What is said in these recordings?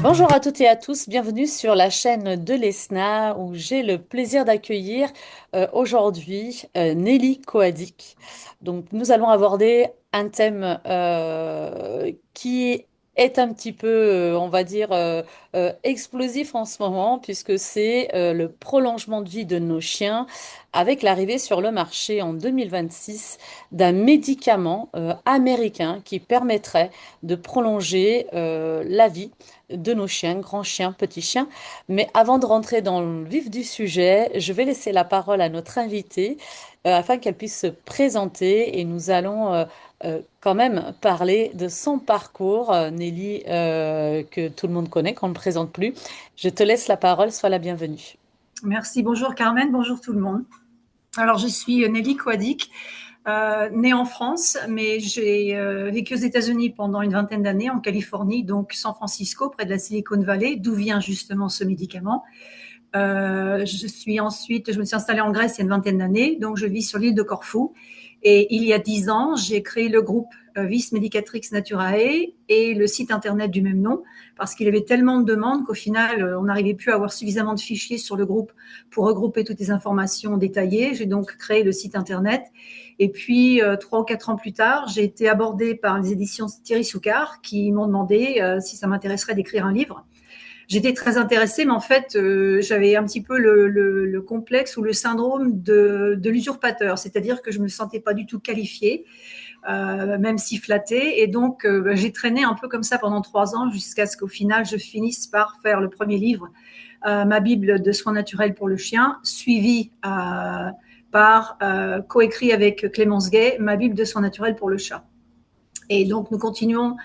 Bonjour à toutes et à tous, bienvenue sur la chaîne de l'ESNA où j'ai le plaisir d'accueillir aujourd'hui Nelly Coadic. Donc nous allons aborder un thème qui est un petit peu, on va dire, explosif en ce moment puisque c'est le prolongement de vie de nos chiens avec l'arrivée sur le marché en 2026 d'un médicament américain qui permettrait de prolonger la vie de nos chiens, grands chiens, petits chiens. Mais avant de rentrer dans le vif du sujet, je vais laisser la parole à notre invitée afin qu'elle puisse se présenter et nous allons quand même parler de son parcours. Nelly, que tout le monde connaît, qu'on ne présente plus. Je te laisse la parole, sois la bienvenue. Merci, bonjour Carmen, bonjour tout le monde. Alors je suis Nelly Coadic, née en France, mais j'ai vécu aux États-Unis pendant une vingtaine d'années, en Californie, donc San Francisco, près de la Silicon Valley, d'où vient justement ce médicament. Je me suis installée en Grèce il y a une vingtaine d'années, donc je vis sur l'île de Corfou. Et il y a 10 ans, j'ai créé le groupe Vis Medicatrix Naturae et le site internet du même nom, parce qu'il y avait tellement de demandes qu'au final, on n'arrivait plus à avoir suffisamment de fichiers sur le groupe pour regrouper toutes les informations détaillées. J'ai donc créé le site internet. Et puis, 3 ou 4 ans plus tard, j'ai été abordée par les éditions Thierry Soucard qui m'ont demandé si ça m'intéresserait d'écrire un livre. J'étais très intéressée, mais en fait, j'avais un petit peu le complexe ou le syndrome de l'usurpateur, c'est-à-dire que je me sentais pas du tout qualifiée, même si flattée, et donc j'ai traîné un peu comme ça pendant 3 ans jusqu'à ce qu'au final je finisse par faire le premier livre, ma Bible de soins naturels pour le chien, suivi par coécrit avec Clémence Gay, ma Bible de soins naturels pour le chat. Et donc, nous continuons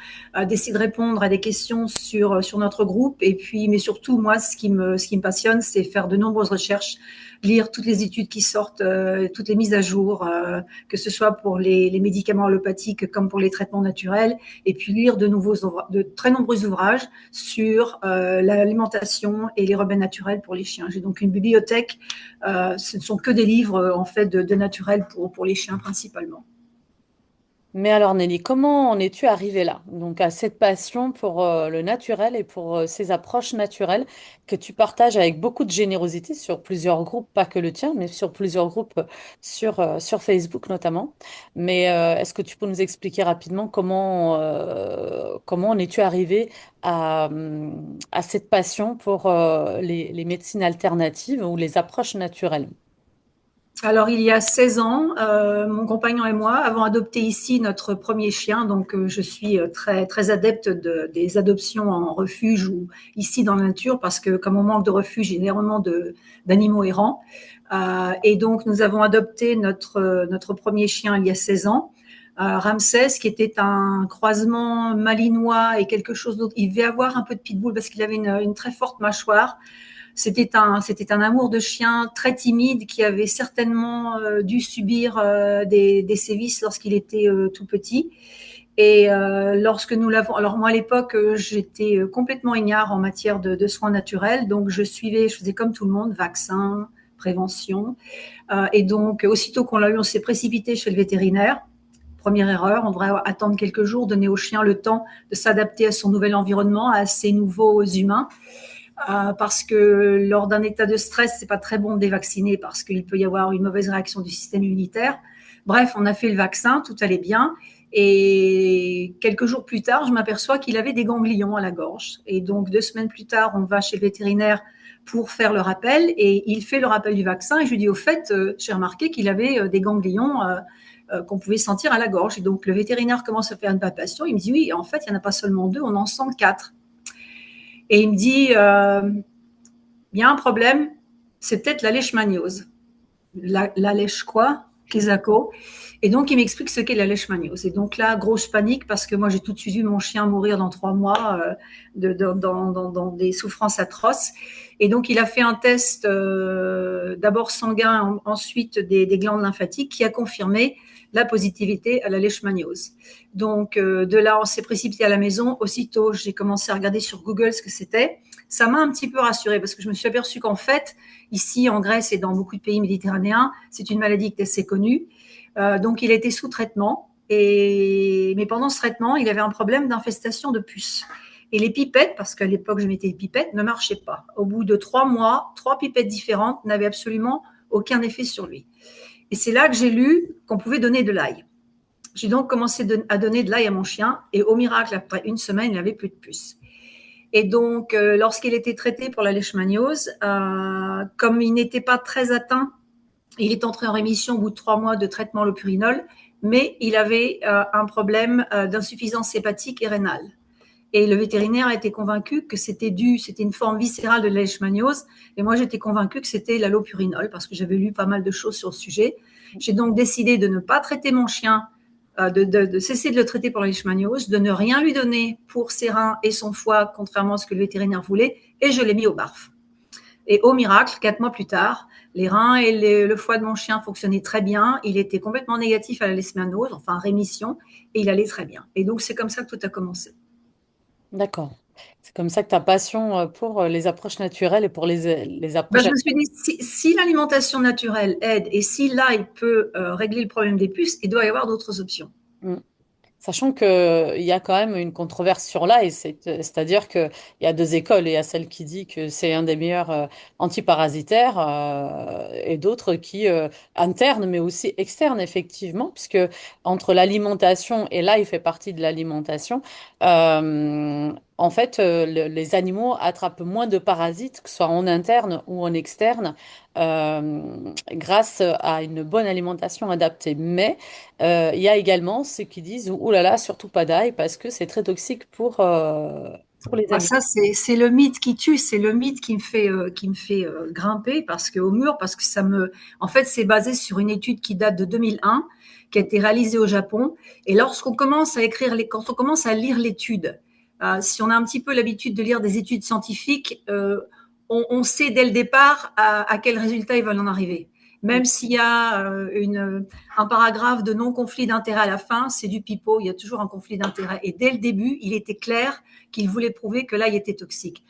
d'essayer de répondre à des questions sur notre groupe. Et puis, mais surtout, moi, ce qui me passionne, c'est faire de nombreuses recherches, lire toutes les études qui sortent, toutes les mises à jour, que ce soit pour les médicaments allopathiques comme pour les traitements naturels. Et puis, lire de très nombreux ouvrages sur l'alimentation et les remèdes naturels pour les chiens. J'ai donc une bibliothèque. Ce ne sont que des livres, en fait, de naturels pour les chiens principalement. Mais alors Nelly, comment en es-tu arrivée là? Donc à cette passion pour le naturel et pour ces approches naturelles que tu partages avec beaucoup de générosité sur plusieurs groupes, pas que le tien, mais sur plusieurs groupes sur Facebook notamment. Mais est-ce que tu peux nous expliquer rapidement comment en es-tu arrivée à cette passion pour les médecines alternatives ou les approches naturelles? Alors, il y a 16 ans, mon compagnon et moi avons adopté ici notre premier chien. Donc, je suis très, très adepte des adoptions en refuge ou ici dans la nature parce que comme on manque de refuge, il y a énormément d'animaux errants. Et donc, nous avons adopté notre premier chien il y a 16 ans. Ramsès, qui était un croisement malinois et quelque chose d'autre. Il devait avoir un peu de pitbull parce qu'il avait une très forte mâchoire. C'était un amour de chien très timide qui avait certainement dû subir des sévices lorsqu'il était tout petit. Et lorsque nous l'avons, alors moi à l'époque j'étais complètement ignare en matière de soins naturels, donc je faisais comme tout le monde, vaccins, prévention. Et donc aussitôt qu'on l'a eu, on s'est précipité chez le vétérinaire. Première erreur, on devrait attendre quelques jours, donner au chien le temps de s'adapter à son nouvel environnement, à ses nouveaux humains. Parce que lors d'un état de stress, c'est pas très bon de dévacciner parce qu'il peut y avoir une mauvaise réaction du système immunitaire. Bref, on a fait le vaccin, tout allait bien. Et quelques jours plus tard, je m'aperçois qu'il avait des ganglions à la gorge. Et donc, 2 semaines plus tard, on va chez le vétérinaire pour faire le rappel. Et il fait le rappel du vaccin. Et je lui dis, au fait, j'ai remarqué qu'il avait des ganglions qu'on pouvait sentir à la gorge. Et donc, le vétérinaire commence à faire une palpation. Il me dit, oui, en fait, il n'y en a pas seulement 2, on en sent 4. Et il me dit, il y a un problème, c'est peut-être la leishmaniose. La lèche quoi? Kesako. Et donc, il m'explique ce qu'est la leishmaniose. Et donc là, grosse panique parce que moi, j'ai tout de suite vu mon chien mourir dans 3 mois dans des souffrances atroces. Et donc, il a fait un test d'abord sanguin, ensuite des glandes lymphatiques qui a confirmé la positivité à la leishmaniose. Donc, de là, on s'est précipité à la maison. Aussitôt, j'ai commencé à regarder sur Google ce que c'était. Ça m'a un petit peu rassurée parce que je me suis aperçue qu'en fait, ici en Grèce et dans beaucoup de pays méditerranéens, c'est une maladie qui est assez connue. Donc, il était sous traitement. Mais pendant ce traitement, il avait un problème d'infestation de puces. Et les pipettes, parce qu'à l'époque je mettais des pipettes, ne marchaient pas. Au bout de 3 mois, 3 pipettes différentes n'avaient absolument aucun effet sur lui. Et c'est là que j'ai lu qu'on pouvait donner de l'ail. J'ai donc commencé à donner de l'ail à mon chien et au miracle, après une semaine, il n'avait plus de puces. Et donc, lorsqu'il était traité pour la leishmaniose, comme il n'était pas très atteint, il est entré en rémission au bout de 3 mois de traitement au purinol, mais il avait un problème d'insuffisance hépatique et rénale. Et le vétérinaire a été convaincu que c'était une forme viscérale de la leishmaniose. Et moi, j'étais convaincue que c'était l'allopurinol parce que j'avais lu pas mal de choses sur le sujet. J'ai donc décidé de ne pas traiter mon chien, de cesser de le traiter pour la leishmaniose, de ne rien lui donner pour ses reins et son foie, contrairement à ce que le vétérinaire voulait, et je l'ai mis au barf. Et au miracle, 4 mois plus tard, les reins et le foie de mon chien fonctionnaient très bien. Il était complètement négatif à la leishmaniose, enfin rémission, et il allait très bien. Et donc, c'est comme ça que tout a commencé. D'accord. C'est comme ça que ta passion pour les approches naturelles et pour les Ben, approches. je me suis dit, si l'alimentation naturelle aide et si là, il peut régler le problème des puces, il doit y avoir d'autres options. Sachant qu'il y a quand même une controverse sur l'ail, c'est-à-dire qu'il y a deux écoles. Il y a celle qui dit que c'est un des meilleurs antiparasitaires et d'autres qui, internes, mais aussi externes, effectivement, puisque entre l'alimentation et l'ail fait partie de l'alimentation, en fait, les animaux attrapent moins de parasites, que ce soit en interne ou en externe, grâce à une bonne alimentation adaptée. Mais il y a également ceux qui disent, ouh là là, surtout pas d'ail parce que c'est très toxique pour les Ah, animaux. ça, c'est le mythe qui tue, c'est le mythe qui me fait grimper parce que, au mur, parce que en fait, c'est basé sur une étude qui date de 2001, qui a été réalisée au Japon. Et lorsqu'on commence à quand on commence à lire l'étude, si on a un petit peu l'habitude de lire des études scientifiques, on sait dès le départ à quel résultat ils veulent en arriver. Mm. Même s'il y a un paragraphe de non-conflit d'intérêt à la fin, c'est du pipeau, il y a toujours un conflit d'intérêt. Et dès le début, il était clair qu'il voulait prouver que l'ail était toxique.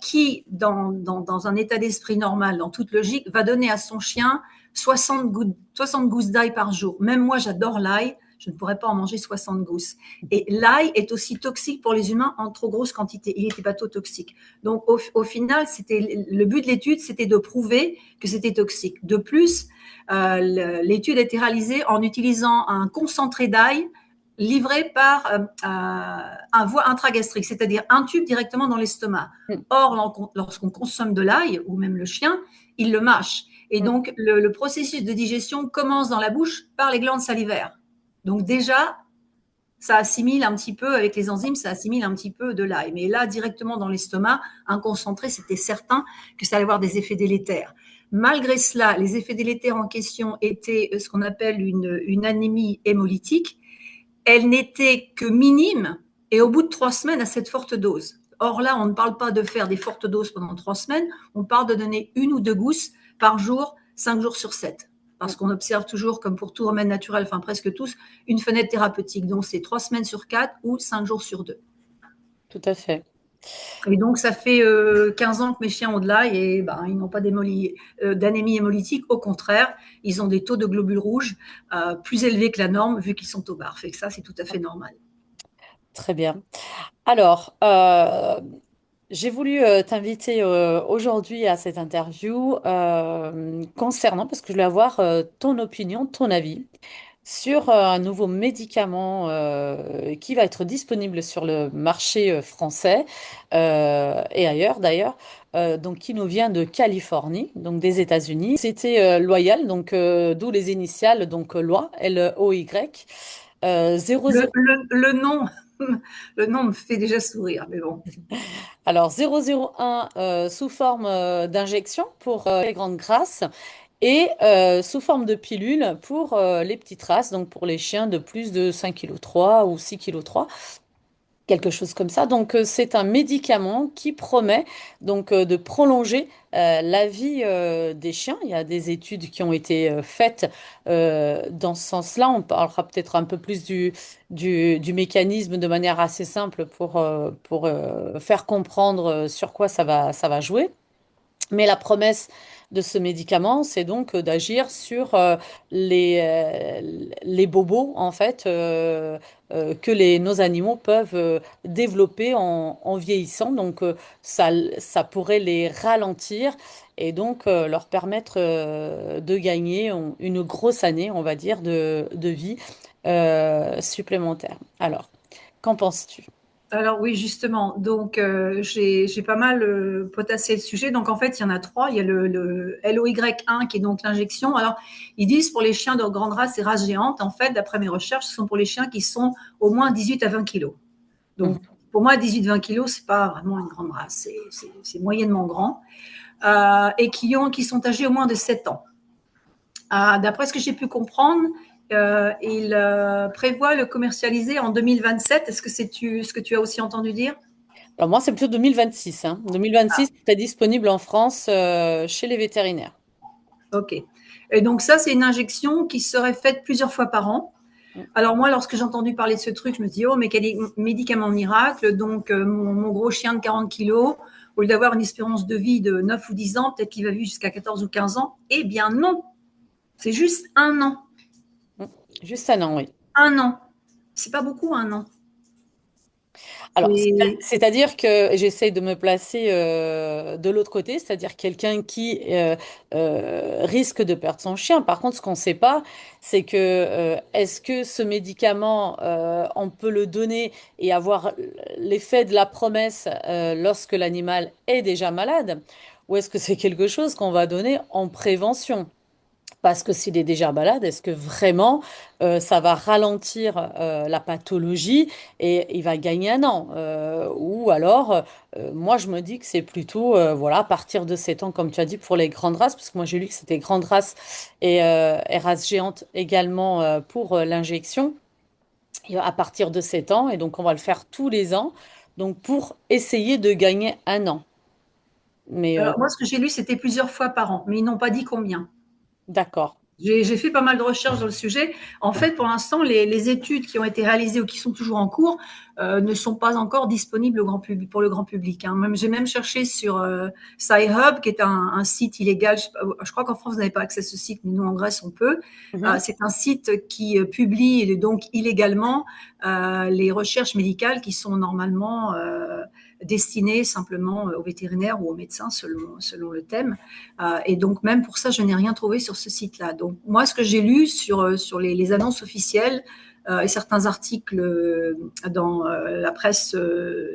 Qui, dans un état d'esprit normal, dans toute logique, va donner à son chien 60 gousses d'ail par jour? Même moi, j'adore l'ail, je ne pourrais pas en manger 60 gousses. Et l'ail est aussi toxique pour les humains en trop grosse quantité. Il est hépatotoxique. Donc, au final, le but de l'étude, c'était de prouver que c'était toxique. De plus, l'étude a été réalisée en utilisant un concentré d'ail livré par un voie intragastrique, c'est-à-dire un tube directement dans l'estomac. Mm. Or, lorsqu'on consomme de l'ail, ou même le chien, il le mâche. Et Mm. donc, le processus de digestion commence dans la bouche par les glandes salivaires. Donc déjà, ça assimile un petit peu, avec les enzymes, ça assimile un petit peu de l'ail. Mais là, directement dans l'estomac, un concentré, c'était certain que ça allait avoir des effets délétères. Malgré cela, les effets délétères en question étaient ce qu'on appelle une anémie hémolytique. Elle n'était que minime et au bout de 3 semaines à cette forte dose. Or là, on ne parle pas de faire des fortes doses pendant 3 semaines, on parle de donner 1 ou 2 gousses par jour, 5 jours sur 7. Parce qu'on observe toujours, comme pour tout remède naturel, enfin presque tous, une fenêtre thérapeutique. Donc c'est 3 semaines sur 4 ou 5 jours sur 2. Tout à fait. Et donc ça fait 15 ans que mes chiens ont de l'ail et ben, ils n'ont pas d'anémie hémolytique. Au contraire, ils ont des taux de globules rouges plus élevés que la norme vu qu'ils sont au bar. Fait que ça, c'est tout à fait normal. Très bien. Alors, j'ai voulu t'inviter aujourd'hui à cette interview concernant, parce que je voulais avoir ton opinion, ton avis sur un nouveau médicament qui va être disponible sur le marché français et ailleurs d'ailleurs, donc qui nous vient de Californie, donc des États-Unis. C'était Loyal, donc d'où les initiales, donc loi, L-O-Y, 00. Le nom, le nom me fait déjà sourire, mais bon. Alors 001 sous forme d'injection pour les grandes races et sous forme de pilule pour les petites races, donc pour les chiens de plus de 5,3 kg ou 6,3 kg. quelque chose comme ça. Donc, c'est un médicament qui promet donc de prolonger la vie des chiens. Il y a des études qui ont été faites dans ce sens-là. On parlera peut-être un peu plus du mécanisme de manière assez simple pour faire comprendre sur quoi ça va jouer. Mais la promesse de ce médicament, c'est donc d'agir sur les bobos, en fait, que nos animaux peuvent développer en vieillissant. Donc, ça pourrait les ralentir et donc leur permettre de gagner une grosse année, on va dire, de vie supplémentaire. Alors, qu'en penses-tu? Alors oui, justement. Donc j'ai pas mal potassé le sujet. Donc en fait, il y en a trois. Il y a le LOY1 qui est donc l'injection. Alors ils disent pour les chiens de grande race et race géante. En fait, d'après mes recherches, ce sont pour les chiens qui sont au moins 18 à 20 kilos. Donc Mhm. pour moi, 18-20 kilos, c'est pas vraiment une grande race. C'est moyennement grand. Et qui sont âgés au moins de 7 ans. D'après ce que j'ai pu comprendre, il prévoit le commercialiser en 2027. Est-ce que c'est ce que tu as aussi entendu dire? Alors moi, c'est plutôt 2026, hein. 2026, c'est disponible en France chez les vétérinaires. Ok. Et donc ça, c'est une injection qui serait faite plusieurs fois par an. Mm. Alors moi, lorsque j'ai entendu parler de ce truc, je me dis, oh, mais quel médicament miracle. Donc mon gros chien de 40 kilos, au lieu d'avoir une espérance de vie de 9 ou 10 ans, peut-être qu'il va vivre jusqu'à 14 ou 15 ans. Eh bien non, c'est juste un an. Mm. Juste un an, oui. Un an. C'est pas beaucoup, un an. Alors, C'est c'est-à-dire que j'essaye de me placer de l'autre côté, c'est-à-dire quelqu'un qui risque de perdre son chien. Par contre, ce qu'on ne sait pas, c'est que est-ce que ce médicament, on peut le donner et avoir l'effet de la promesse lorsque l'animal est déjà malade, ou est-ce que c'est quelque chose qu'on va donner en prévention? Parce que s'il est déjà malade, est-ce que vraiment ça va ralentir la pathologie et il va gagner un an? Ou alors, moi je me dis que c'est plutôt voilà, à partir de 7 ans, comme tu as dit, pour les grandes races, parce que moi j'ai lu que c'était grandes races et races géantes également pour l'injection, et à partir de 7 ans, et donc on va le faire tous les ans, donc pour essayer de gagner un an. Mais alors moi ce que j'ai lu c'était plusieurs fois par an, mais ils n'ont pas dit combien. d'accord. J'ai fait pas mal de recherches dans le sujet. En fait, pour l'instant, les études qui ont été réalisées ou qui sont toujours en cours ne sont pas encore disponibles au grand public, pour le grand public. Hein. J'ai même cherché sur Sci-Hub, qui est un site illégal. Je crois qu'en France, vous n'avez pas accès à ce site, mais nous, en Grèce, on peut. Mhm. C'est un site qui publie donc illégalement les recherches médicales qui sont normalement destinées simplement aux vétérinaires ou aux médecins selon le thème. Et donc, même pour ça, je n'ai rien trouvé sur ce site-là. Donc, moi, ce que j'ai lu sur les annonces officielles et certains articles dans la presse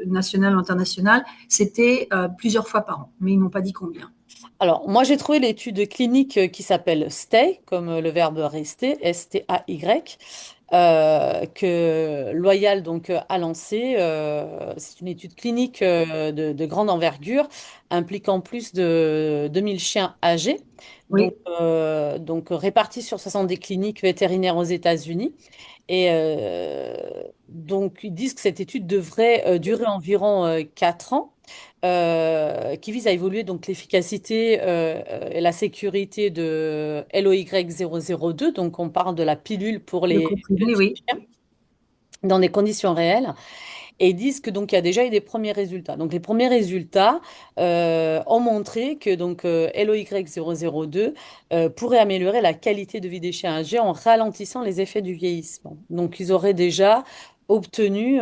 nationale ou internationale, c'était plusieurs fois par an, mais ils n'ont pas dit combien. Alors, moi, j'ai trouvé l'étude clinique qui s'appelle STAY, comme le verbe rester, S-T-A-Y, que Loyal donc a lancé. C'est une étude clinique de grande envergure, impliquant plus de 2000 chiens âgés, Oui, donc répartis sur 70 cliniques vétérinaires aux États-Unis. Et donc, ils disent que cette étude devrait durer environ 4 ans, qui vise à évaluer donc l'efficacité et la sécurité de LOY002. Donc, on parle de la pilule pour le les comprimé, petits oui. chiens dans des conditions réelles. Et ils disent que donc il y a déjà eu des premiers résultats. Donc les premiers résultats ont montré que donc LOY002 pourrait améliorer la qualité de vie des chiens âgés en ralentissant les effets du vieillissement. Donc ils auraient déjà obtenu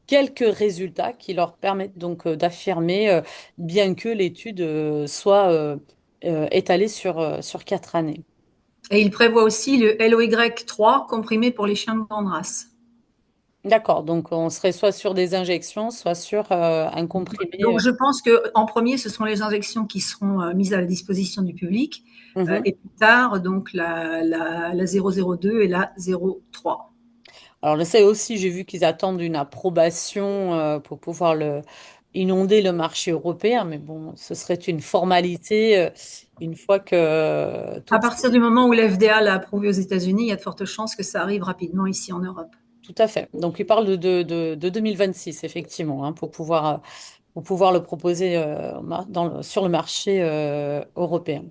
quelques résultats qui leur permettent donc d'affirmer, bien que l'étude soit étalée sur 4 années. Et il prévoit aussi le LOY3 comprimé pour les chiens de grande race. D'accord, donc on serait soit sur des injections, soit sur un comprimé. Donc, je pense qu'en premier, ce sont les injections qui seront mises à la disposition du public. Mhm. Et plus tard, donc la 002 et la 03. Alors, je sais aussi, j'ai vu qu'ils attendent une approbation pour pouvoir inonder le marché européen, mais bon, ce serait une formalité une fois que À toutes. partir du moment où l'FDA l'a approuvé aux États-Unis, il y a de fortes chances que ça arrive rapidement ici en Europe. tout à fait. Donc, il parle de 2026, effectivement, hein, pour pouvoir le proposer sur le marché européen.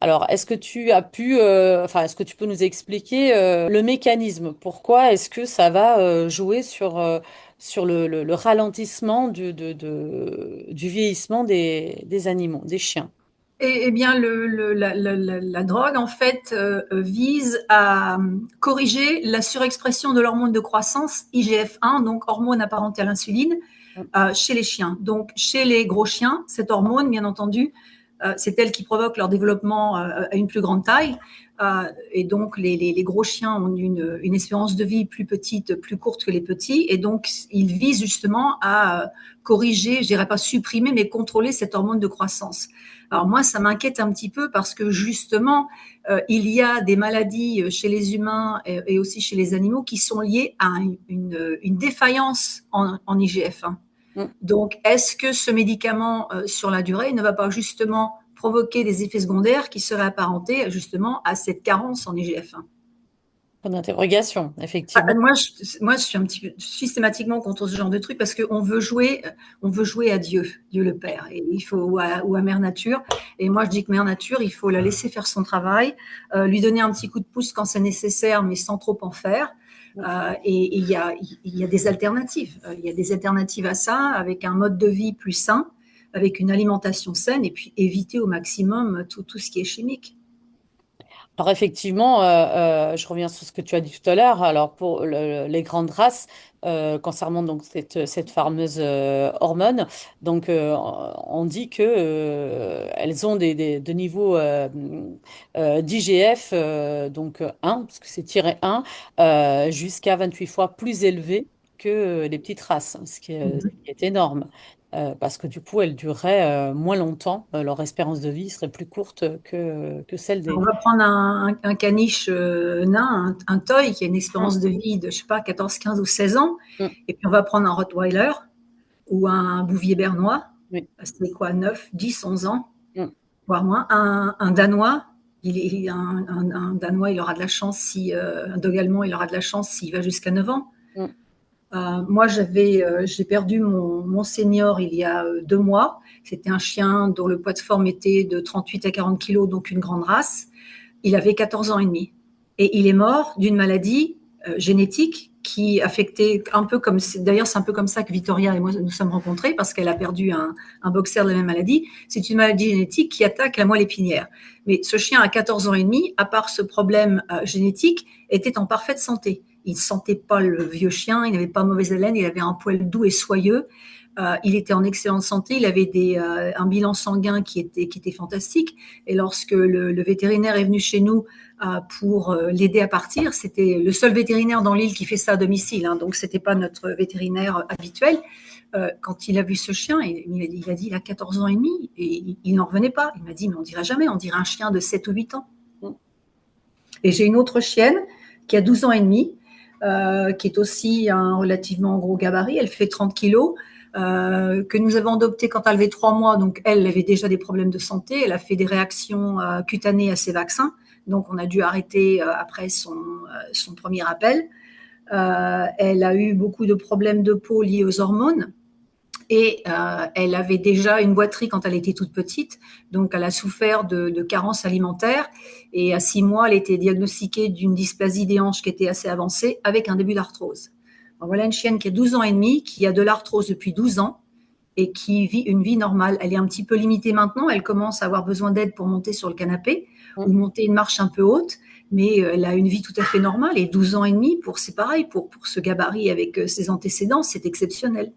Alors, est-ce que tu as pu, enfin, est-ce que tu peux nous expliquer le mécanisme? Pourquoi est-ce que ça va jouer sur le ralentissement du vieillissement des animaux, des chiens? Eh bien, la drogue, en fait, vise à corriger la surexpression de l'hormone de croissance, IGF-1, donc hormone apparentée à l'insuline, chez les chiens. Donc, chez les gros chiens, cette hormone, bien entendu, c'est elle qui provoque leur développement à une plus grande taille. Et donc, les gros chiens ont une espérance de vie plus petite, plus courte que les petits. Et donc, ils visent justement à corriger, je dirais pas supprimer, mais contrôler cette hormone de croissance. Alors moi, ça m'inquiète un petit peu parce que justement, il y a des maladies chez les humains et aussi chez les animaux qui sont liées à une défaillance en IGF-1. Mm. Donc, est-ce que ce médicament, sur la durée, ne va pas justement provoquer des effets secondaires qui seraient apparentés justement à cette carence en IGF-1? Point d'interrogation, effectivement. Moi, je suis un petit peu systématiquement contre ce genre de truc parce on veut jouer à Dieu, Dieu le Père, et il faut ou à Mère Nature. Et moi, je dis que Mère Nature, il faut la laisser faire son travail, lui donner un petit coup de pouce quand c'est nécessaire, mais sans trop en faire. Et il y a des alternatives. Il y a des alternatives à ça, avec un mode de vie plus sain, avec une alimentation saine, et puis éviter au maximum tout ce qui est chimique. Alors effectivement, je reviens sur ce que tu as dit tout à l'heure. Alors pour les grandes races, concernant donc cette fameuse hormone, donc on dit que elles ont des niveaux d'IGF donc 1, parce que c'est tiré 1, jusqu'à 28 fois plus élevés que les petites races, ce qui est énorme. Parce que du coup, elles dureraient moins longtemps, leur espérance de vie serait plus courte que celle On des... va prendre un caniche nain, un toy qui a une Mm, espérance de vie de, je sais pas, 14, 15 ou 16 ans. mm, Et puis on va prendre un Rottweiler ou un Bouvier bernois. oui, C'est quoi, 9, 10, 11 ans, mm, voire moins. Un Danois, un Danois, il aura de la chance si, un dog allemand, il aura de la chance s'il va jusqu'à 9 ans. mm, Moi, j'ai perdu mon senior il y a 2 mois. C'était un chien dont le poids de forme était de 38 à 40 kilos, donc une grande race. Il avait 14 ans et demi. Et il est mort d'une maladie génétique qui affectait un peu comme, d'ailleurs, c'est un peu comme ça que Victoria et moi nous sommes rencontrés parce qu'elle a perdu un boxer de la même maladie. C'est une maladie génétique qui attaque la moelle épinière. Mais ce chien à 14 ans et demi, à part ce problème génétique, était en parfaite santé. Il ne sentait pas le vieux chien, il n'avait pas mauvaise haleine, il avait un poil doux et soyeux. Il était en excellente santé, il avait un bilan sanguin qui était fantastique. Et lorsque le vétérinaire est venu chez nous pour l'aider à partir, c'était le seul vétérinaire dans l'île qui fait ça à domicile, hein, donc c'était pas notre vétérinaire habituel. Quand il a vu ce chien, il a dit il a 14 ans et demi et il n'en revenait pas. Il m'a dit mais on dirait jamais, on dirait un chien de 7 ou 8 ans. mm. Et j'ai une autre chienne qui a 12 ans et demi, qui est aussi un relativement gros gabarit. Elle fait 30 kilos, que nous avons adoptée quand elle avait 3 mois. Donc, elle avait déjà des problèmes de santé. Elle a fait des réactions cutanées à ses vaccins. Donc, on a dû arrêter après son premier appel. Elle a eu beaucoup de problèmes de peau liés aux hormones. Et elle avait déjà une boiterie quand elle était toute petite, donc elle a souffert de carences alimentaires. Et à 6 mois, elle était diagnostiquée d'une dysplasie des hanches qui était assez avancée, avec un début d'arthrose. Donc, voilà une chienne qui a 12 ans et demi, qui a de l'arthrose depuis 12 ans et qui vit une vie normale. Elle est un petit peu limitée maintenant, elle commence à avoir besoin d'aide pour monter sur le canapé ou monter une marche un peu haute, mais elle a une vie tout à fait normale. Et 12 ans et demi, c'est pareil, pour ce gabarit avec ses antécédents, c'est exceptionnel.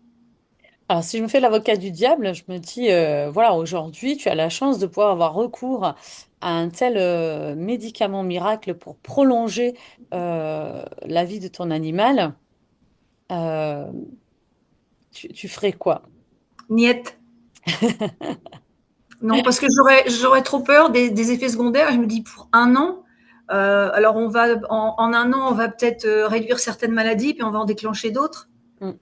Alors, si je me fais l'avocat du diable, je me dis, voilà, aujourd'hui, tu as la chance de pouvoir avoir recours à un tel médicament miracle pour prolonger la vie de ton animal. Euh, tu ferais quoi? Niette. Non, parce que j'aurais trop peur des effets secondaires. Je me dis pour un an, alors en un an, on va peut-être réduire certaines maladies, puis on va en déclencher d'autres. Mm, De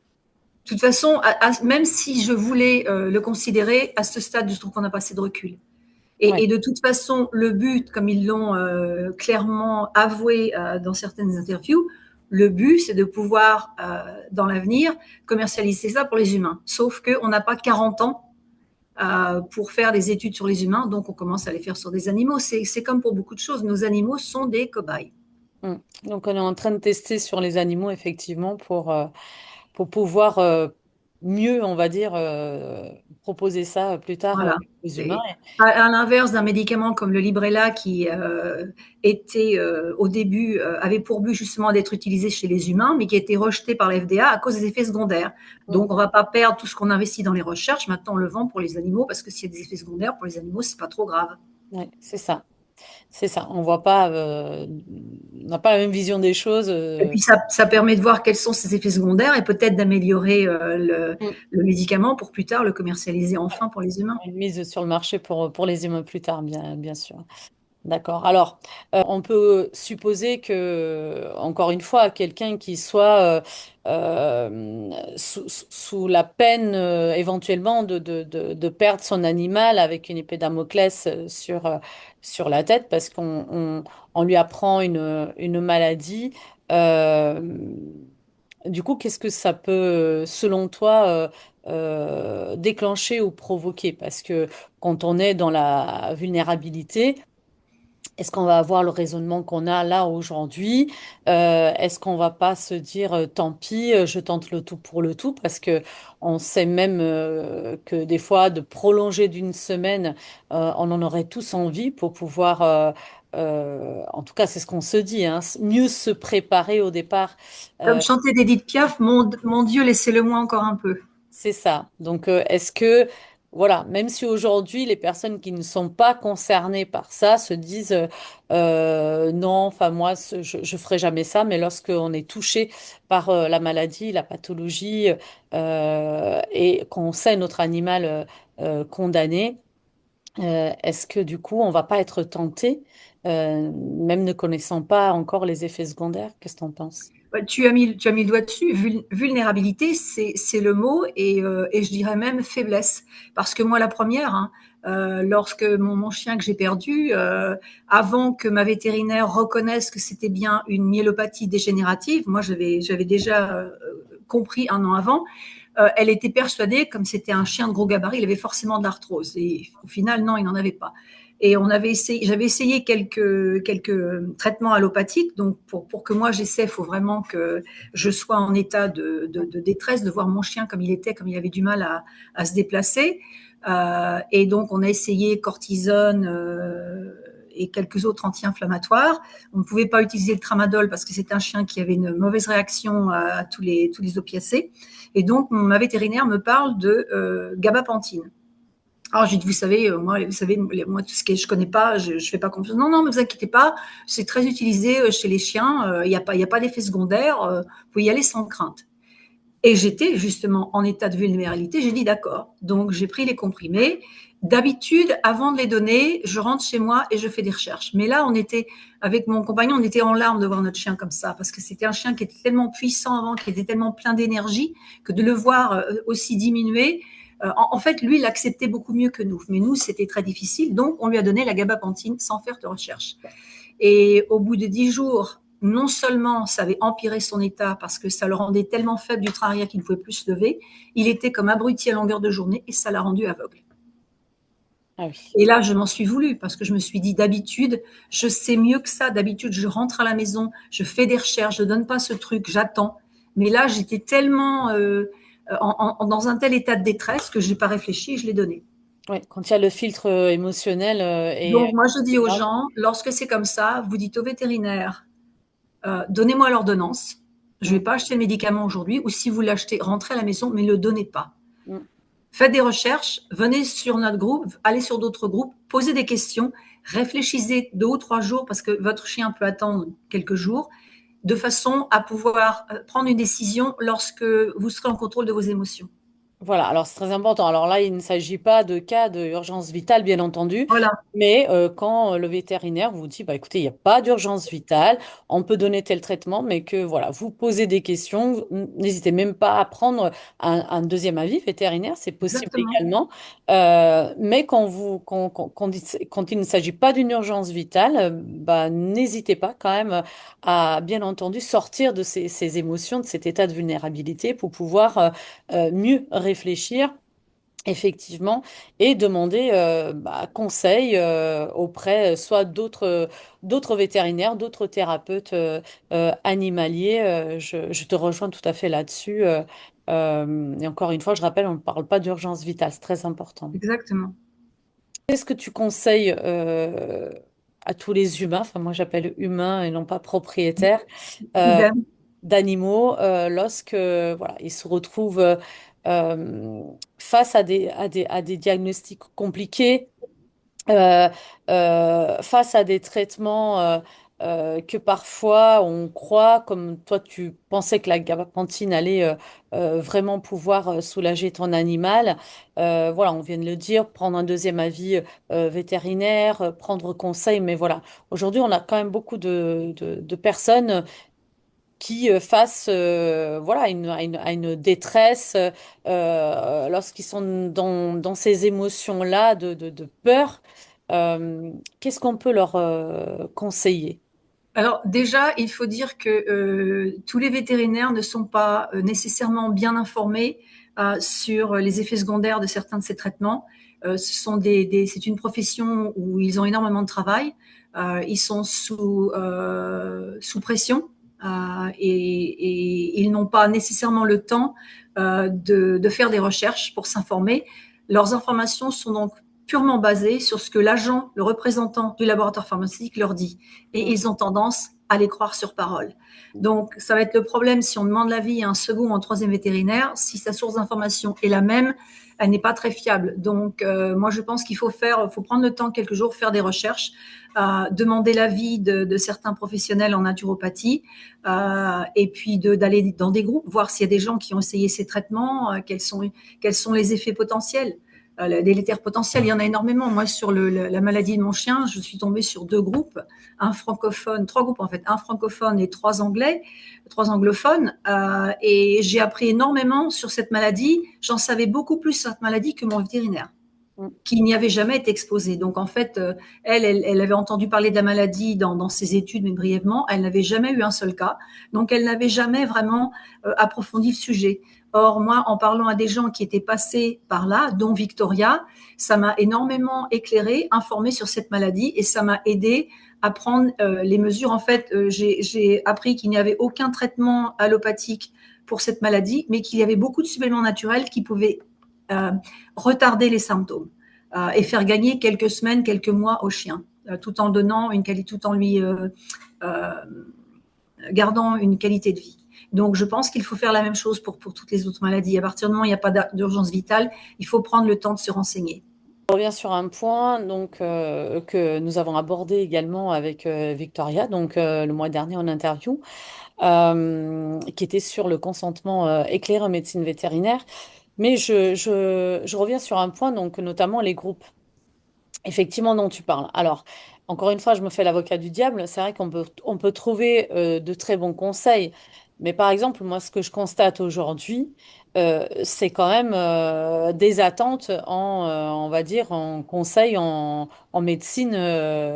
toute façon, même si je voulais le considérer, à ce stade, je trouve qu'on n'a pas assez de recul. ouais. Et de toute façon, le but, comme ils l'ont clairement avoué dans certaines interviews, Le but, c'est de pouvoir, dans l'avenir, commercialiser ça pour les humains. Sauf qu'on n'a pas 40 ans pour faire des études sur les humains, donc on commence à les faire sur des animaux. C'est comme pour beaucoup de choses, nos animaux sont des cobayes. Mm. Donc, on est en train de tester sur les animaux, effectivement, pour pouvoir mieux, on va dire, proposer ça plus tard Voilà. aux humains. Et à l'inverse d'un médicament comme le Librela qui était au début avait pour but justement d'être utilisé chez les humains, mais qui a été rejeté par la FDA à cause des effets secondaires. Mm. Donc on va pas perdre tout ce qu'on investit dans les recherches. Maintenant on le vend pour les animaux parce que s'il y a des effets secondaires pour les animaux, c'est pas trop grave. Ouais, c'est ça. C'est ça. On voit pas, on n'a pas la même vision des choses. Et puis ça permet de voir quels sont ces effets secondaires et peut-être d'améliorer Mm. le médicament pour plus tard le commercialiser enfin pour les humains. Une mise sur le marché pour les humains plus tard, bien sûr. D'accord. Alors, on peut supposer que, encore une fois, quelqu'un qui soit sous la peine éventuellement de perdre son animal avec une épée Damoclès sur la tête parce qu'on lui apprend une maladie. euh, du coup, qu'est-ce que ça peut, selon toi, déclencher ou provoquer? Parce que quand on est dans la vulnérabilité, est-ce qu'on va avoir le raisonnement qu'on a là aujourd'hui? Est-ce qu'on va pas se dire tant pis, je tente le tout pour le tout parce que on sait même que des fois de prolonger d'une semaine, on en aurait tous envie pour pouvoir, en tout cas c'est ce qu'on se dit, hein, mieux se préparer au départ. Comme Euh, chantait d'Edith Piaf, mon Dieu, laissez-le moi encore un peu. C'est ça. Donc, est-ce que, voilà, même si aujourd'hui, les personnes qui ne sont pas concernées par ça se disent non, enfin, moi, je ferai jamais ça, mais lorsqu'on est touché par la maladie, la pathologie, et qu'on sait notre animal condamné, est-ce que du coup, on va pas être tenté, même ne connaissant pas encore les effets secondaires? Qu'est-ce que tu en penses? Ouais, tu as mis le doigt dessus. Vulnérabilité, c'est le mot et je dirais même faiblesse. Parce que moi, la première, hein, lorsque mon chien que j'ai perdu, avant que ma vétérinaire reconnaisse que c'était bien une myélopathie dégénérative, moi j'avais déjà compris un an avant, elle était persuadée, comme c'était un chien de gros gabarit, il avait forcément de l'arthrose. Et au final, non, il n'en avait pas. Et j'avais essayé quelques traitements allopathiques. Donc, pour que moi j'essaie, il faut vraiment que je sois en état de détresse, de voir mon chien comme il était, comme il avait du mal à se déplacer. Et donc, on a essayé cortisone et quelques autres anti-inflammatoires. On ne pouvait pas utiliser le tramadol parce que c'est un chien qui avait une mauvaise réaction à tous les opiacés. Et donc, ma vétérinaire me parle de gabapentine. Alors, j'ai dit, vous savez, moi, tout ce que je connais pas, je fais pas confiance. Non, non, ne vous inquiétez pas, c'est très utilisé chez les chiens, il y a pas d'effet secondaire, vous pouvez y aller sans crainte. Et j'étais justement en état de vulnérabilité, j'ai dit d'accord. Donc, j'ai pris les comprimés. D'habitude, avant de les donner, je rentre chez moi et je fais des recherches. Mais là, avec mon compagnon, on était en larmes de voir notre chien comme ça, parce que c'était un chien qui était tellement puissant avant, qui était tellement plein d'énergie, que de le voir aussi diminuer, en fait, lui, il acceptait beaucoup mieux que nous. Mais nous, c'était très difficile. Donc, on lui a donné la gabapentine sans faire de recherche. Et au bout de 10 jours, non seulement ça avait empiré son état parce que ça le rendait tellement faible du train arrière qu'il ne pouvait plus se lever, il était comme abruti à longueur de journée et ça l'a rendu aveugle. Ah oui. Et là, je m'en suis voulu parce que je me suis dit d'habitude, je sais mieux que ça. D'habitude, je rentre à la maison, je fais des recherches, je ne donne pas ce truc, j'attends. Mais là, j'étais tellement dans un tel état de détresse que je n'ai pas réfléchi et je l'ai donné. Ouais, quand il y a le filtre émotionnel et Donc, moi, je dis aux gens, lorsque c'est comme ça, vous dites au vétérinaire, donnez-moi l'ordonnance. Je ne vais Mm, pas acheter le médicament aujourd'hui, ou si vous l'achetez, rentrez à la maison, mais ne le donnez pas. mm. Faites des recherches, venez sur notre groupe, allez sur d'autres groupes, posez des questions, réfléchissez 2 ou 3 jours, parce que votre chien peut attendre quelques jours, de façon à pouvoir prendre une décision lorsque vous serez en contrôle de vos émotions. Voilà, alors c'est très important. Alors là, il ne s'agit pas de cas d'urgence vitale, bien entendu, Voilà, mais quand le vétérinaire vous dit, bah, écoutez, il n'y a pas d'urgence vitale, on peut donner tel traitement, mais que voilà, vous posez des questions, n'hésitez même pas à prendre un deuxième avis vétérinaire, c'est possible exactement, également. Mais quand il ne s'agit pas d'une urgence vitale, bah, n'hésitez pas quand même à, bien entendu, sortir de ces émotions, de cet état de vulnérabilité pour pouvoir mieux réfléchir, effectivement, et demander bah, conseil auprès soit d'autres vétérinaires, d'autres thérapeutes animaliers. Je te rejoins tout à fait là-dessus. Et encore une fois, je rappelle, on ne parle pas d'urgence vitale, c'est très important. exactement. Qu'est-ce que tu conseilles à tous les humains, enfin moi j'appelle humains et non pas propriétaires, euh, Idem. d'animaux lorsque voilà, ils se retrouvent euh, face à des diagnostics compliqués, euh, face à des traitements que parfois on croit, comme toi tu pensais que la gabapentine allait vraiment pouvoir soulager ton animal. Voilà, on vient de le dire, prendre un deuxième avis vétérinaire, prendre conseil, mais voilà, aujourd'hui on a quand même beaucoup de personnes qui face voilà, à une détresse lorsqu'ils sont dans ces émotions-là de peur. Qu'est-ce qu'on peut leur conseiller? Alors déjà, il faut dire que tous les vétérinaires ne sont pas nécessairement bien informés sur les effets secondaires de certains de ces traitements. C'est une profession où ils ont énormément de travail. Ils sont sous pression et ils n'ont pas nécessairement le temps de faire des recherches pour s'informer. Leurs informations sont donc purement basées sur ce que l'agent, le représentant du laboratoire pharmaceutique leur dit et ils ont tendance à les croire sur parole. Donc, ça va être le problème si on demande l'avis à un second ou un troisième vétérinaire, si sa source d'information est la même, elle n'est pas très fiable. Donc, moi, je pense qu'il faut prendre le temps quelques jours, faire des recherches, demander l'avis de certains professionnels en naturopathie, et puis d'aller dans des groupes, voir s'il y a des gens qui ont essayé ces traitements, quels sont les effets potentiels délétères potentiels. Il y en a énormément. Moi, sur la maladie de mon chien, je suis tombée sur deux groupes, un francophone, trois groupes en fait, un francophone et trois anglais, trois anglophones. Et j'ai appris énormément sur cette maladie. J'en savais beaucoup plus sur cette maladie que mon vétérinaire qui n'y avait jamais été exposée. Donc en fait, elle avait entendu parler de la maladie dans ses études, mais brièvement, elle n'avait jamais eu un seul cas. Donc elle n'avait jamais vraiment approfondi le sujet. Or, moi, en parlant à des gens qui étaient passés par là, dont Victoria, ça m'a énormément éclairé, informé sur cette maladie et ça m'a aidé à prendre les mesures. En fait, j'ai appris qu'il n'y avait aucun traitement allopathique pour cette maladie, mais qu'il y avait beaucoup de suppléments naturels qui pouvaient euh, retarder les symptômes et faire gagner quelques semaines, quelques mois au chien, tout en donnant une qualité, tout en lui euh, gardant une qualité de vie. Donc, je pense qu'il faut faire la même chose pour toutes les autres maladies. À partir du moment où il n'y a pas d'urgence vitale, il faut prendre le temps de se renseigner. Je reviens sur un point donc, que nous avons abordé également avec Victoria donc, le mois dernier en interview, qui était sur le consentement éclairé en médecine vétérinaire. Mais je reviens sur un point, donc notamment les groupes. Effectivement, dont tu parles. Alors, encore une fois, je me fais l'avocat du diable. C'est vrai qu'on peut trouver de très bons conseils. Mais par exemple, moi, ce que je constate aujourd'hui, c'est quand même des attentes on va dire, en conseil en médecine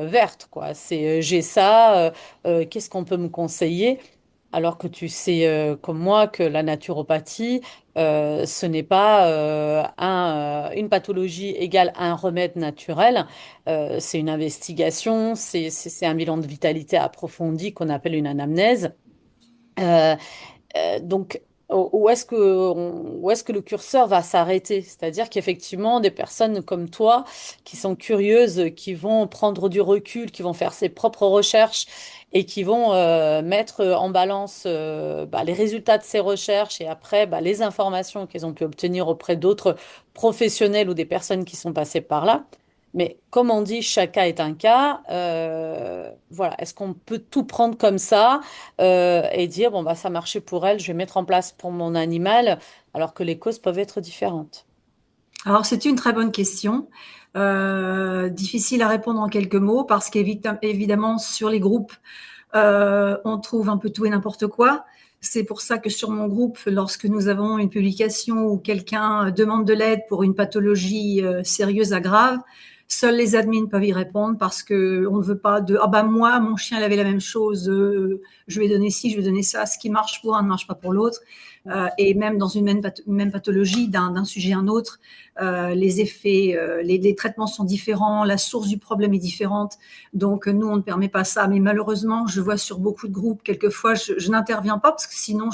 verte, quoi. C'est j'ai ça, qu'est-ce qu'on peut me conseiller? Alors que tu sais comme moi que la naturopathie, ce n'est pas une pathologie égale à un remède naturel. C'est une investigation, c'est un bilan de vitalité approfondi qu'on appelle une anamnèse. Euh, donc, où est-ce que le curseur va s'arrêter? C'est-à-dire qu'effectivement, des personnes comme toi, qui sont curieuses, qui vont prendre du recul, qui vont faire ses propres recherches et qui vont mettre en balance bah, les résultats de ces recherches et après bah, les informations qu'elles ont pu obtenir auprès d'autres professionnels ou des personnes qui sont passées par là. Mais comme on dit, chaque cas est un cas. Voilà, est-ce qu'on peut tout prendre comme ça et dire, bon, bah, ça marchait pour elle, je vais mettre en place pour mon animal, alors que les causes peuvent être différentes. Alors, c'est une très bonne question. Difficile à répondre en quelques mots parce qu'évidemment, sur les groupes, on trouve un peu tout et n'importe quoi. C'est pour ça que sur mon groupe, lorsque nous avons une publication où quelqu'un demande de l'aide pour une pathologie sérieuse à grave, seuls les admins peuvent y répondre parce que on ne veut pas de ah bah moi mon chien il avait la même chose, je vais donner ci, je vais donner ça, ce qui marche pour un ne marche pas pour l'autre. Et même dans une même pathologie d'un sujet à un autre, les effets, les traitements sont différents, la source du problème est différente. Donc, nous, on ne permet pas ça. Mais malheureusement, je vois sur beaucoup de groupes, quelquefois, je n'interviens pas parce que sinon,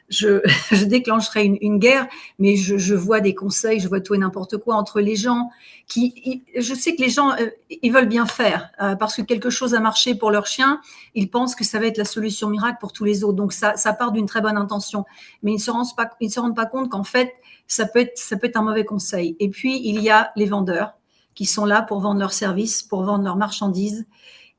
je, je déclencherais une guerre, mais je vois des conseils, je vois tout et n'importe quoi entre les gens je sais que les gens, ils veulent bien faire parce que quelque chose a marché pour leur chien, ils pensent que ça va être la solution miracle pour tous les autres. Donc, ça part d'une très bonne intention, mais ils ne se rendent pas compte qu'en fait, ça peut être un mauvais conseil. Et puis, il y a les vendeurs qui sont là pour vendre leurs services, pour vendre leurs marchandises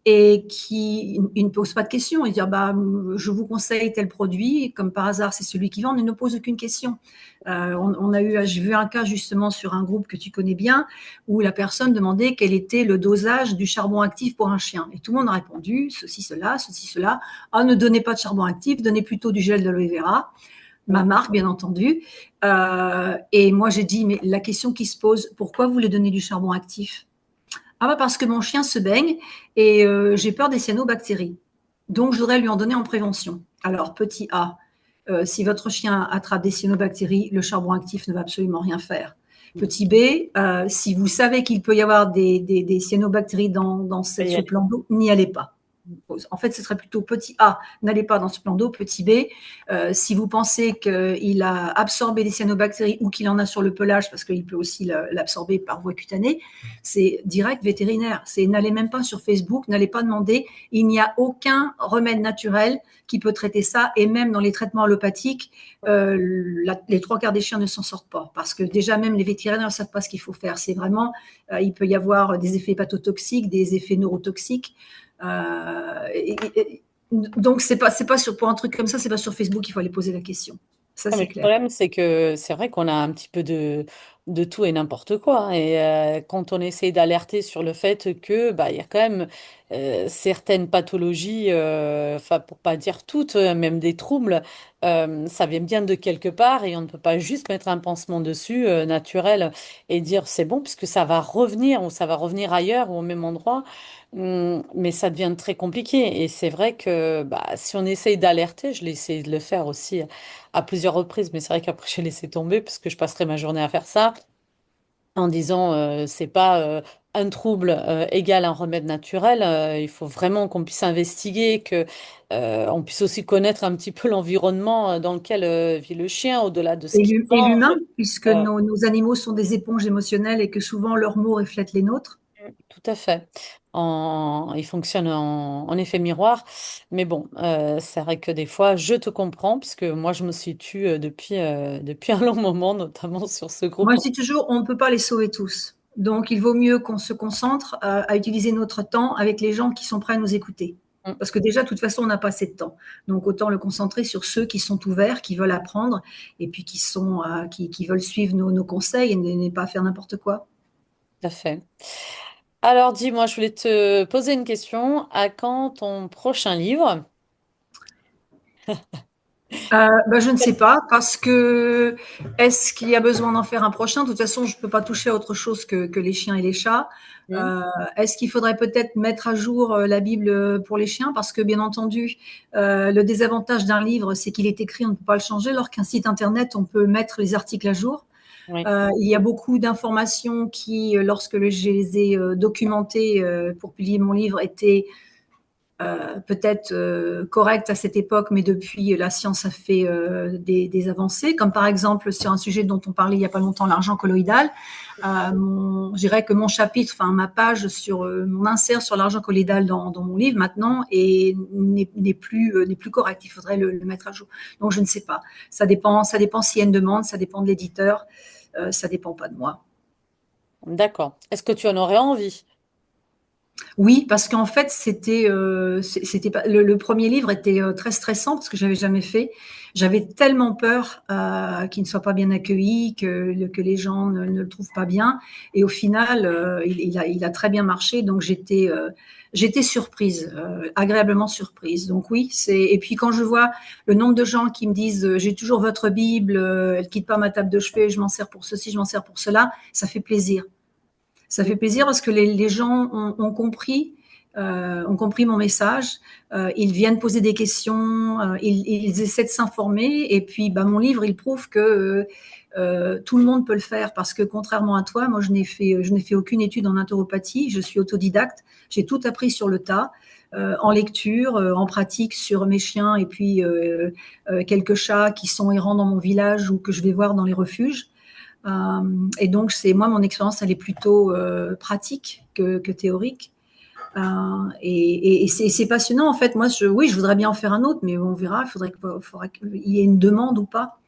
et qui ils ne posent pas de questions. Ils disent ah bah, je vous conseille tel produit, comme par hasard c'est celui qui vend, ils ne posent aucune question. J'ai vu un cas justement sur un groupe que tu connais bien où la personne demandait quel était le dosage du charbon actif pour un chien. Et tout le monde a répondu ceci, cela, ceci, cela. Ah, ne donnez pas de charbon actif, donnez plutôt du gel d'aloe vera, ma marque bien entendu. Et moi j'ai dit mais la question qui se pose, pourquoi vous voulez donner du charbon actif? Ah bah parce que mon chien se baigne et j'ai peur des cyanobactéries. Donc, je voudrais lui en donner en prévention. Alors, petit A, si votre chien attrape des cyanobactéries, le charbon actif ne va absolument rien faire. Petit B, si vous savez qu'il peut y avoir des cyanobactéries dans ce plan d'eau, n'y allez pas. En fait, ce serait plutôt petit A, n'allez pas dans ce plan d'eau. Petit B, si vous pensez qu'il a absorbé des cyanobactéries ou qu'il en a sur le pelage, parce qu'il peut aussi l'absorber par voie cutanée, c'est direct vétérinaire. C'est n'allez même pas sur Facebook, n'allez pas demander. Il n'y a aucun remède naturel qui peut traiter ça. Et même dans les traitements allopathiques, les trois quarts des chiens ne s'en sortent pas. Parce que déjà, même les vétérinaires ne savent pas ce qu'il faut faire. C'est vraiment, il peut y avoir des effets hépatotoxiques, des effets neurotoxiques. Donc c'est pas sur pour un truc comme ça, c'est pas sur Facebook qu'il faut aller poser la question. Ça Ah, mais c'est le clair. problème, c'est que c'est vrai qu'on a un petit peu de tout et n'importe quoi, hein. Et quand on essaie d'alerter sur le fait que bah, il y a quand même certaines pathologies, enfin pour pas dire toutes, même des troubles, ça vient bien de quelque part et on ne peut pas juste mettre un pansement dessus naturel et dire c'est bon puisque ça va revenir ou ça va revenir ailleurs ou au même endroit. Mais ça devient très compliqué et c'est vrai que bah, si on essaye d'alerter, je l'ai essayé de le faire aussi à plusieurs reprises, mais c'est vrai qu'après j'ai laissé tomber parce que je passerai ma journée à faire ça en disant c'est pas un trouble égal un remède naturel. Il faut vraiment qu'on puisse investiguer, que on puisse aussi connaître un petit peu l'environnement dans lequel vit le chien, au-delà de ce qu'il Et mange. l'humain, puisque Euh, nos animaux sont des éponges émotionnelles et que souvent leurs mots reflètent les nôtres. Tout à fait. Il fonctionne en effet miroir. Mais bon, c'est vrai que des fois, je te comprends, puisque moi, je me suis tue depuis un long moment, notamment sur ce Moi groupe. je dis toujours, on ne peut pas les sauver tous. Donc il vaut mieux qu'on se concentre à utiliser notre temps avec les gens qui sont prêts à nous écouter. Mm, Parce que déjà, de toute façon, on n'a pas assez de temps. Donc autant le concentrer sur ceux qui sont ouverts, qui veulent apprendre et puis qui veulent suivre nos conseils et ne pas faire n'importe quoi. tout à fait. Alors, dis-moi, je voulais te poser une question. À quand ton prochain livre? Je ne sais pas parce que est-ce qu'il y a besoin d'en faire un prochain? De toute façon, je ne peux pas toucher à autre chose que les chiens et les chats. Hmm. Est-ce qu'il faudrait peut-être mettre à jour la Bible pour les chiens? Parce que bien entendu, le désavantage d'un livre, c'est qu'il est écrit, on ne peut pas le changer, alors qu'un site internet, on peut mettre les articles à jour. Oui, Il y a beaucoup d'informations qui, lorsque je les ai documentées pour publier mon livre, étaient peut-être correcte à cette époque, mais depuis, la science a fait des avancées, comme par exemple sur un sujet dont on parlait il n'y a pas longtemps, l'argent colloïdal. Je dirais que mon chapitre, enfin ma page sur mon insert sur l'argent colloïdal dans mon livre maintenant n'est plus correct. Il faudrait le mettre à jour. Donc je ne sais pas. Ça dépend s'il y a une demande, ça dépend de l'éditeur, ça dépend pas de moi. D'accord. Est-ce que tu en aurais envie? Oui, parce qu'en fait, c'était pas le 1er livre était, très stressant parce que j'avais jamais fait. J'avais tellement peur, qu'il ne soit pas bien accueilli, que les gens ne le trouvent pas bien et au final, il a très bien marché donc j'étais surprise, agréablement surprise. Donc oui, c'est et puis quand je vois le nombre de gens qui me disent, «J'ai toujours votre Bible, elle quitte pas ma table de chevet, je m'en sers pour ceci, je m'en sers pour cela», ça fait plaisir. Ça fait plaisir parce que les gens ont compris mon message. Ils viennent poser des questions, ils essaient de s'informer. Et puis, bah, mon livre, il prouve que tout le monde peut le faire parce que contrairement à toi, moi, je n'ai fait aucune étude en naturopathie. Je suis autodidacte. J'ai tout appris sur le tas. En lecture, en pratique sur mes chiens et puis quelques chats qui sont errants dans mon village ou que je vais voir dans les refuges. Et donc, c'est moi, mon expérience, elle est plutôt pratique que théorique. Et c'est passionnant, en fait. Moi, oui, je voudrais bien en faire un autre, mais on verra. Faudrait qu'il y ait une demande ou pas.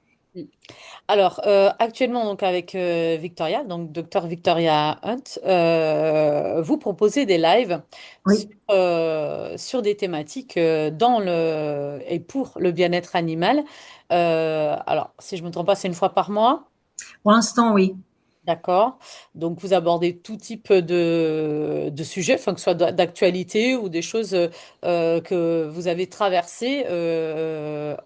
Alors, actuellement, donc avec Victoria, donc Dr Victoria Hunt, vous proposez des lives Oui. sur des thématiques dans le et pour le bien-être animal. Alors, si je ne me trompe pas, c'est une fois par mois. Pour l'instant, oui. D'accord. Donc, vous abordez tout type de sujets, enfin, que ce soit d'actualité ou des choses que vous avez traversées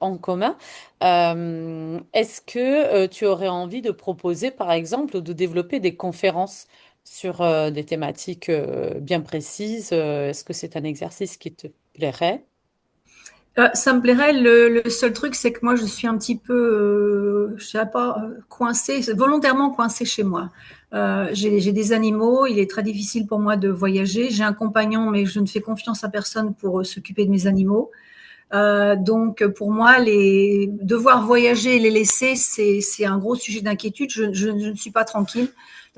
en commun. Est-ce que tu aurais envie de proposer, par exemple, ou de développer des conférences sur des thématiques bien précises? Est-ce que c'est un exercice qui te plairait? Ça me plairait. Le seul truc, c'est que moi, je suis un petit peu, je sais pas, coincée, volontairement coincée chez moi. J'ai des animaux. Il est très difficile pour moi de voyager. J'ai un compagnon, mais je ne fais confiance à personne pour s'occuper de mes animaux. Donc pour moi, devoir voyager et les laisser, c'est un gros sujet d'inquiétude. Je ne suis pas tranquille.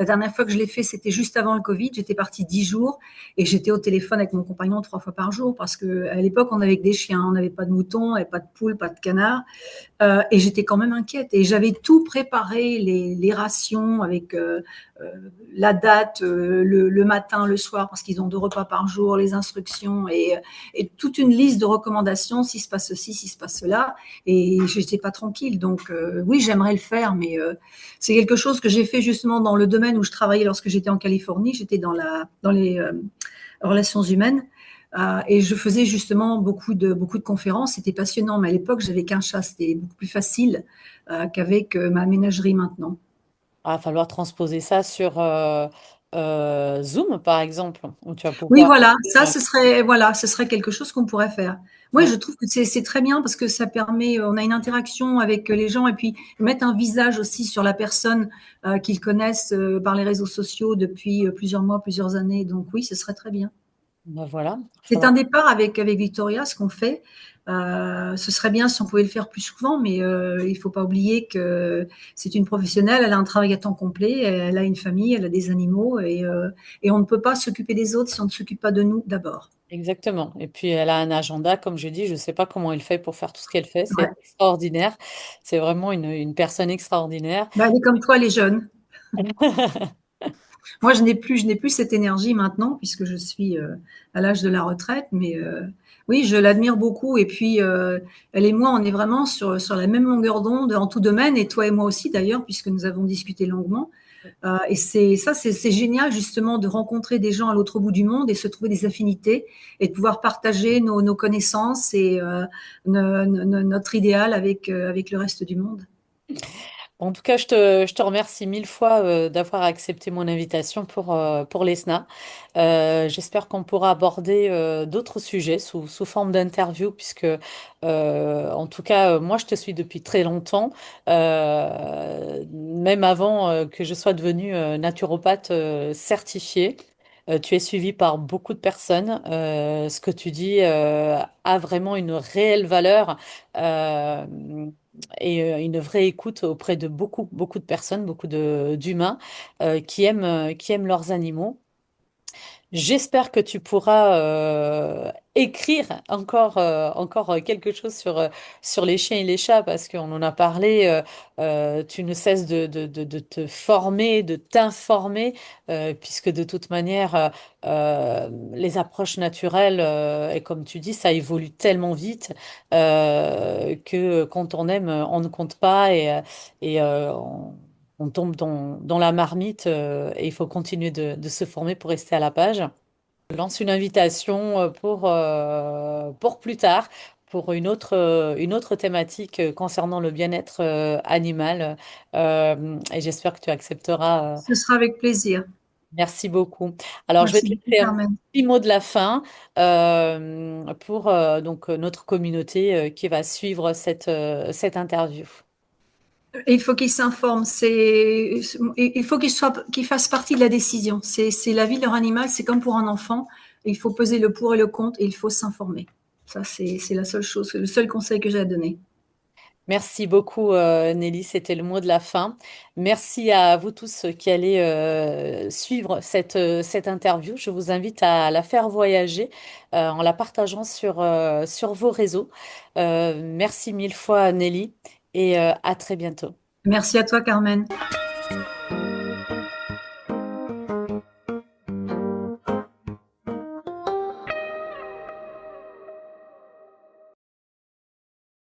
La dernière fois que je l'ai fait, c'était juste avant le Covid. J'étais partie 10 jours et j'étais au téléphone avec mon compagnon 3 fois par jour parce que à l'époque, on avait que des chiens, on n'avait pas de moutons, on n'avait pas de poules, pas de canards. Et j'étais quand même inquiète. Et j'avais tout préparé, les rations avec euh, la date, le matin, le soir, parce qu'ils ont 2 repas par jour, les instructions et toute une liste de recommandations, s'il se passe ceci, s'il se passe cela. Et je n'étais pas tranquille. Donc oui, j'aimerais le faire, mais c'est quelque chose que j'ai fait justement dans le domaine où je travaillais lorsque j'étais en Californie. J'étais dans les relations humaines. Et je faisais justement beaucoup de conférences. C'était passionnant, mais à l'époque, j'avais qu'un chat. C'était beaucoup plus facile qu'avec ma ménagerie maintenant. Il va falloir transposer ça sur Zoom, par exemple, où tu vas Oui, pouvoir. voilà, ça, ce serait quelque chose qu'on pourrait faire. Moi, je trouve que c'est très bien parce que ça permet, on a une interaction avec les gens et puis mettre un visage aussi sur la personne qu'ils connaissent par les réseaux sociaux depuis plusieurs mois, plusieurs années. Donc oui, ce serait très bien. Ben voilà. C'est un départ avec Victoria, ce qu'on fait. Ce serait bien si on pouvait le faire plus souvent, mais il ne faut pas oublier que c'est une professionnelle, elle a un travail à temps complet, elle a une famille, elle a des animaux, et on ne peut pas s'occuper des autres si on ne s'occupe pas de nous d'abord. Exactement. Et puis elle a un agenda, comme je dis, je ne sais pas comment elle fait pour faire tout ce qu'elle fait. C'est Ouais. extraordinaire. C'est vraiment une personne extraordinaire. Bah, elle est comme toi, les jeunes. Moi, je n'ai plus cette énergie maintenant puisque je suis à l'âge de la retraite, mais oui, je l'admire beaucoup. Et puis, elle et moi, on est vraiment sur la même longueur d'onde en tout domaine, et toi et moi aussi d'ailleurs, puisque nous avons discuté longuement. Et c'est génial justement de rencontrer des gens à l'autre bout du monde et se trouver des affinités et de pouvoir partager nos connaissances et notre idéal avec le reste du monde. En tout cas, je te remercie mille fois d'avoir accepté mon invitation pour l'ESNA. J'espère qu'on pourra aborder d'autres sujets sous forme d'interview, puisque en tout cas, moi, je te suis depuis très longtemps, même avant que je sois devenue naturopathe certifiée. Tu es suivi par beaucoup de personnes. Ce que tu dis a vraiment une réelle valeur. Euh, et une vraie écoute auprès de beaucoup, beaucoup de personnes, beaucoup d'humains qui aiment leurs animaux. J'espère que tu pourras écrire encore quelque chose sur les chiens et les chats parce qu'on en a parlé. Tu ne cesses de te former, de t'informer, puisque de toute manière, les approches naturelles, et comme tu dis, ça évolue tellement vite que quand on aime, on ne compte pas on tombe dans la marmite et il faut continuer de se former pour rester à la page. Je lance une invitation pour plus tard, pour une autre thématique concernant le bien-être animal. Et j'espère que tu accepteras. Ce sera avec plaisir. Merci beaucoup. Alors, je vais Merci te beaucoup, laisser un Carmen. petit mot de la fin pour notre communauté qui va suivre cette interview. Il faut qu'il s'informe. Il faut qu'il fasse partie de la décision. C'est la vie de leur animal. C'est comme pour un enfant. Il faut peser le pour et le contre et il faut s'informer. Ça, c'est la seule chose, le seul conseil que j'ai à donner. Merci beaucoup, Nelly. C'était le mot de la fin. Merci à vous tous qui allez suivre cette interview. Je vous invite à la faire voyager en la partageant sur vos réseaux. Merci mille fois, Nelly, et à très bientôt. Merci à toi, Carmen.